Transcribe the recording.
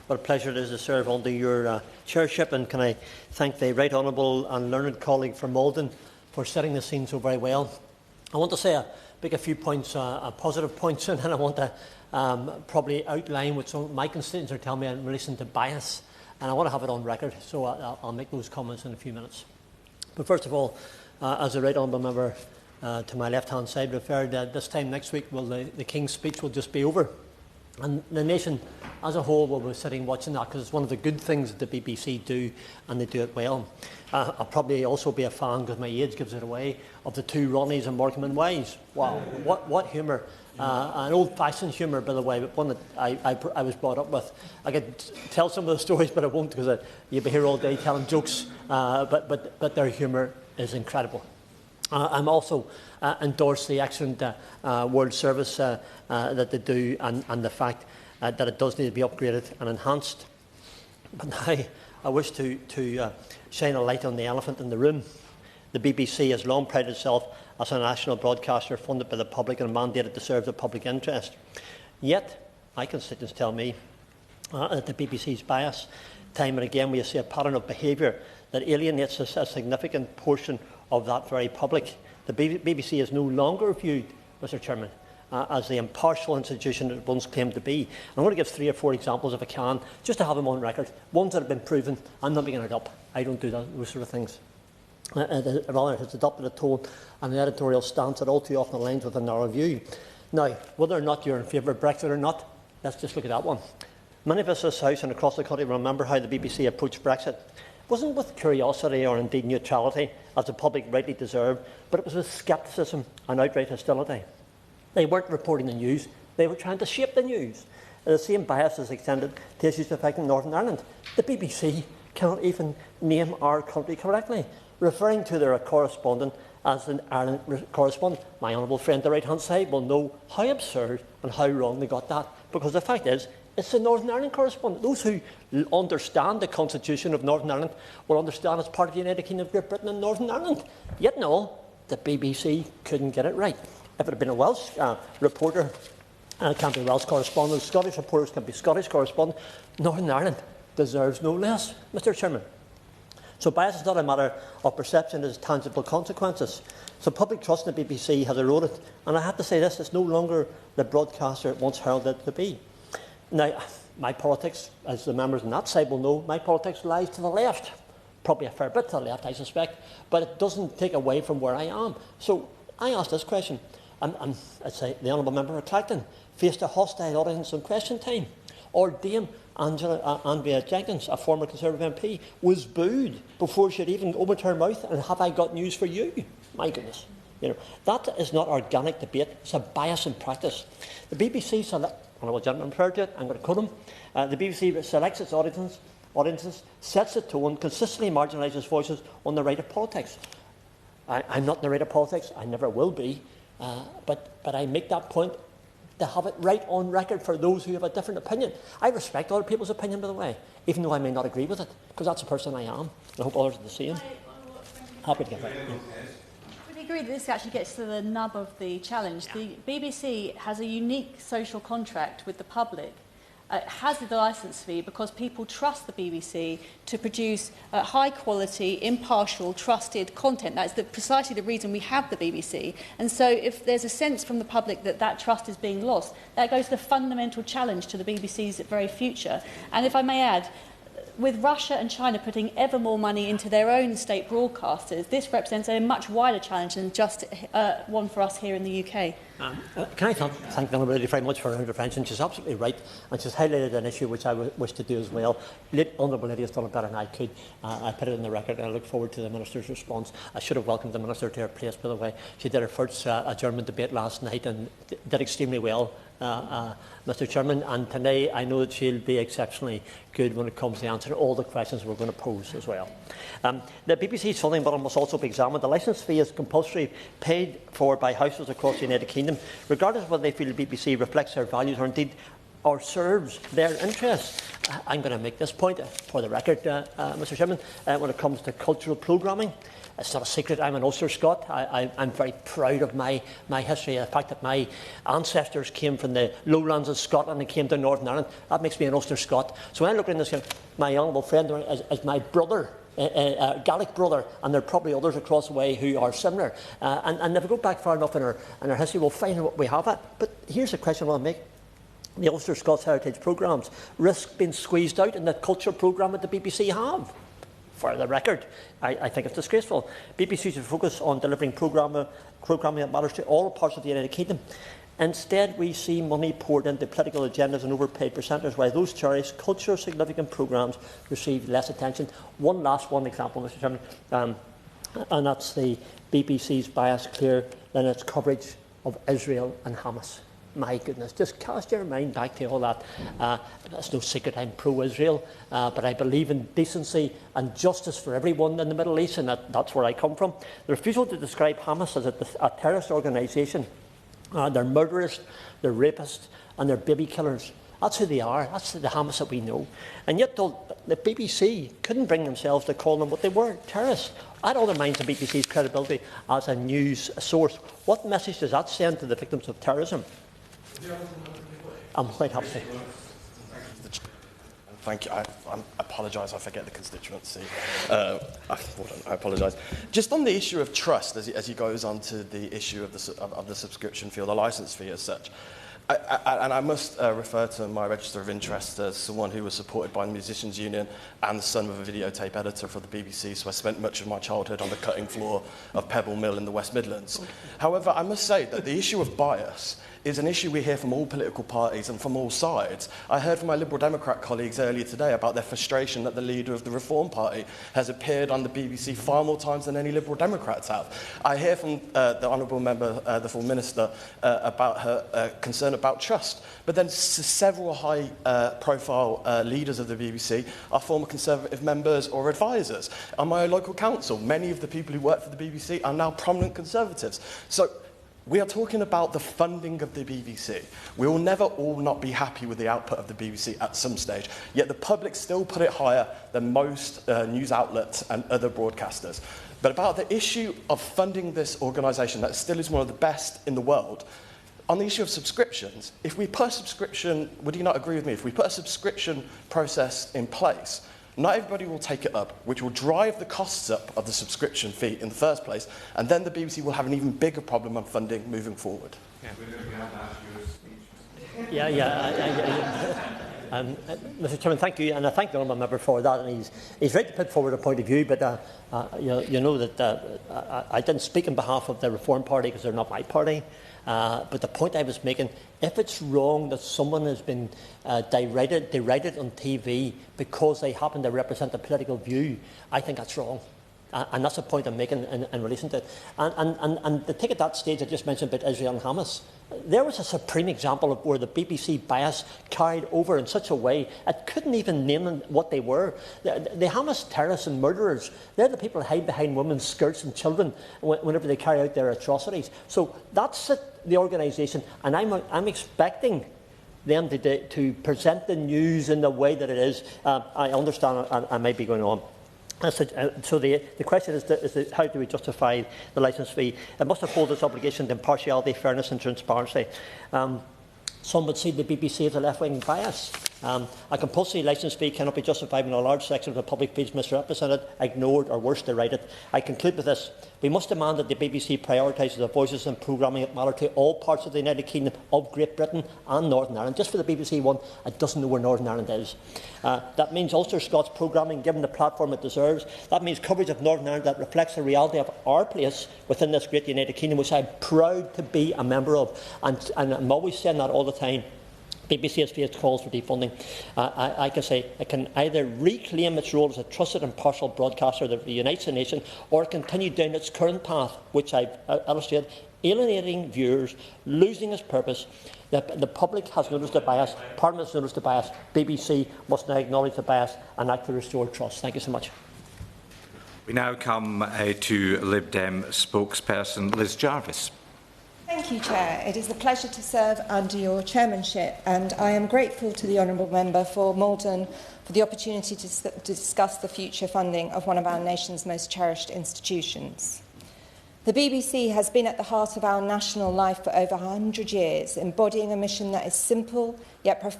What a pleasure it is to serve under your chairship, and can I thank the Right Honourable and learned colleague from Malden for setting the scene so very well. I want to say make a few points, positive points, and then I want to probably outline what some of my constituents are telling me in relation to bias, and I want to have it on record, so I'll make those comments in a few minutes. But first of all, as the Right Honourable member to my left-hand side referred, this time next week, the King's speech will just be over. And the nation as a whole will be sitting watching that, because it's one of the good things that the BBC do, and they do it well. I'll probably also be a fan, because my age gives it away, of the two Ronnies and Morecambe and Wise. Wow, what humour. An old-fashioned humour, by the way, but one that I was brought up with. I could tell some of the stories, but I won't, because you'll be here all day telling jokes. But their humour is incredible. I'm also endorse the excellent World Service that they do, and the fact that it does need to be upgraded and enhanced. But now I wish to shine a light on the elephant in the room. The BBC has long prided itself as a national broadcaster funded by the public and mandated to serve the public interest. Yet, my constituents tell me that the BBC's bias. Time and again we see a pattern of behaviour that alienates a significant portion of that very public. The BBC is no longer viewed, Mr Chairman, as the impartial institution it once claimed to be. I'm going to give 3 or 4 examples, if I can, just to have them on record. Ones that have been proven. I'm not making it up. I don't do those sort of things. Rather, it has adopted a tone and an editorial stance that all too often aligns with a narrow view. Now, whether or not you're in favour of Brexit or not, let's just look at that one. Many of us in this House and across the country remember how the BBC approached Brexit. It wasn't with curiosity or indeed neutrality, as the public rightly deserved, but it was with scepticism and outright hostility. They weren't reporting the news, they were trying to shape the news. The same bias is extended to issues affecting Northern Ireland. The BBC cannot even name our country correctly, referring to their correspondent as an Ireland correspondent. My honourable friend, the right-hand side, will know how absurd and how wrong they got that, because the fact is, it's the Northern Ireland correspondent. Those who understand the constitution of Northern Ireland will understand it's part of the United Kingdom of Great Britain and Northern Ireland. Yet no, the BBC couldn't get it right. If it had been a Welsh reporter, it can't be Welsh correspondent. Scottish reporters can be Scottish correspondent. Northern Ireland deserves no less, Mr Chairman. So bias is not a matter of perception, it has tangible consequences. So public trust in the BBC has eroded, and I have to say this, it's no longer the broadcaster it once heralded it to be. Now, my politics, as the members on that side will know, my politics lies to the left. Probably a fair bit to the left, I suspect, but it doesn't take away from where I am. So I ask this question, and I'd say the Honourable Member of Clacton faced a hostile audience on Question Time, or Dame Andrea Jenkyns, a former Conservative MP, was booed before she had even opened her mouth, and have I got news for you? My goodness. You know, that is not organic debate, it's a bias in practice. The BBC, Honourable gentleman referred to it, I'm going to quote him, the BBC selects its audiences, sets the tone, consistently marginalises voices on the right of politics. I'm not in the right of politics, I never will be, but I make that point to have it right on record for those who have a different opinion. I respect other people's opinion, by the way, even though I may not agree with it, because that's the person I am. I hope others are the same. Happy to get that. Would you agree that this actually gets to the nub of the challenge? The BBC has a unique social contract with the public. It has the licence fee because people trust the BBC to produce high-quality, impartial, trusted content. That's precisely the reason we have the BBC. And so if there's a sense from the public that that trust is being lost, that goes to the fundamental challenge to the BBC's very future. And if I may add, with Russia and China putting ever more money into their own state broadcasters, this represents a much wider challenge than just one for us here in the UK. Can I thank the Honourable Lady very much for her intervention? She's absolutely right, and she's highlighted an issue which I wish to do as well. The Honourable Lady has done it better than I could. I put it in the record, and I look forward to the Minister's response. I should have welcomed the Minister to her place, by the way. She did her first adjournment debate last night and did extremely well, Mr Chairman, and today I know that she'll be exceptionally good when it comes to answering all the questions we're going to pose as well. The BBC's funding model must also be examined. The licence fee is compulsory, paid for by households across the United Kingdom, regardless of whether they feel the BBC reflects their values or indeed or serves their interests. I'm going to make this point for the record, Mr Chairman, when it comes to cultural programming. It's not a secret. I'm an Ulster Scot. I'm very proud of my history. The fact that my ancestors came from the lowlands of Scotland and came to Northern Ireland, that makes me an Ulster Scot. So when I look at this, my honourable friend as my brother, Gaelic brother, and there are probably others across the way who are similar. And if we go back far enough in our history, we'll find what we have at. But here's the question I want to make. The Ulster Scots Heritage programmes risk being squeezed out in the culture programme that the BBC have. For the record, I think it's disgraceful. BBC should focus on delivering programming that matters to all parts of the United Kingdom. Instead, we see money poured into political agendas and overpaid presenters, while those cherished cultural significant programmes receive less attention. One example, Mr. Chairman, and that's the BBC's bias clear in its coverage of Israel and Hamas. My goodness, just cast your mind back to all that. It's no secret I'm pro-Israel, but I believe in decency and justice for everyone in the Middle East, and that's where I come from. The refusal to describe Hamas as a terrorist organisation, they're murderers, they're rapists, and they're baby killers. That's who they are. That's the Hamas that we know. And yet the BBC couldn't bring themselves to call them what they were, terrorists. That undermines the BBC's credibility as a news source. What message does that send to the victims of terrorism? I'm quite happy. Thank you. I apologise. I forget the constituency. I apologise. Just on the issue of trust, as he goes on to the issue of the subscription fee or the licence fee as such. And I must refer to my register of interest as someone who was supported by the Musicians' Union and the son of a videotape editor for the BBC, so I spent much of my childhood on the cutting floor of Pebble Mill in the West Midlands. However, I must say that the issue of bias is an issue we hear from all political parties and from all sides. I heard from my Liberal Democrat colleagues earlier today about their frustration that the leader of the Reform Party has appeared on the BBC far more times than any Liberal Democrats have. I hear from the Honourable Member, the full Minister, about her concern about trust. But then several high-profile leaders of the BBC are former Conservative members or advisors. On my local council, many of the people who work for the BBC are now prominent Conservatives. So we are talking about the funding of the BBC. We will never all not be happy with the output of the BBC at some stage, yet the public still put it higher than most news outlets and other broadcasters. But about the issue of funding this organisation that still is one of the best in the world, on the issue of subscriptions, if we put a subscription, would you not agree with me, if we put a subscription process in place, not everybody will take it up, which will drive the costs up of the subscription fee in the first place, and then the BBC will have an even bigger problem on funding moving forward. Mr. Chairman, thank you, and I thank the honourable member for that. And he's right to put forward a point of view, but you know that I didn't speak on behalf of the Reform Party because they're not my party. But the point I was making, if it's wrong that someone has been derided on TV because they happen to represent a political view, I think that's wrong. And that's the point I'm making in relation to it. And to take at that stage I just mentioned about Israel and Hamas, there was a supreme example of where the BBC bias carried over in such a way it couldn't even name them what they were. The Hamas terrorists and murderers, they're the people who hide behind women's skirts and children whenever they carry out their atrocities. So that's the organisation, and I'm expecting them to present the news in the way that it is. I understand I might be going on. So the question is how do we justify the licence fee? It must uphold its obligation to impartiality, fairness and transparency. Some would see the BBC as a left-wing bias. A compulsory licence fee cannot be justified when a large section of the public feels misrepresented, ignored or worse, derided. I conclude with this. We must demand that the BBC prioritises the voices and programming that matter to all parts of the United Kingdom, of Great Britain and Northern Ireland. Just for the BBC one, it doesn't know where Northern Ireland is. That means Ulster Scots programming given the platform it deserves. That means coverage of Northern Ireland that reflects the reality of our place within this great United Kingdom, which I'm proud to be a member of. And I'm always saying that all the time. BBC has faced calls for defunding. I can say it can either reclaim its role as a trusted and impartial broadcaster that unites the nation, or continue down its current path, which I've illustrated, alienating viewers, losing its purpose. The public has noticed the bias, Parliament has noticed the bias, BBC must now acknowledge the bias and act to restore trust. Thank you so much. We now come to Lib Dem spokesperson Liz Jarvis. Thank you, Chair. It is a pleasure to serve under your chairmanship, and I am grateful to the honourable member for Malden for the opportunity to discuss the future funding of one of our nation's most cherished institutions. The BBC has been at the heart of our national life for over 100 years, embodying a mission that is simple yet profound.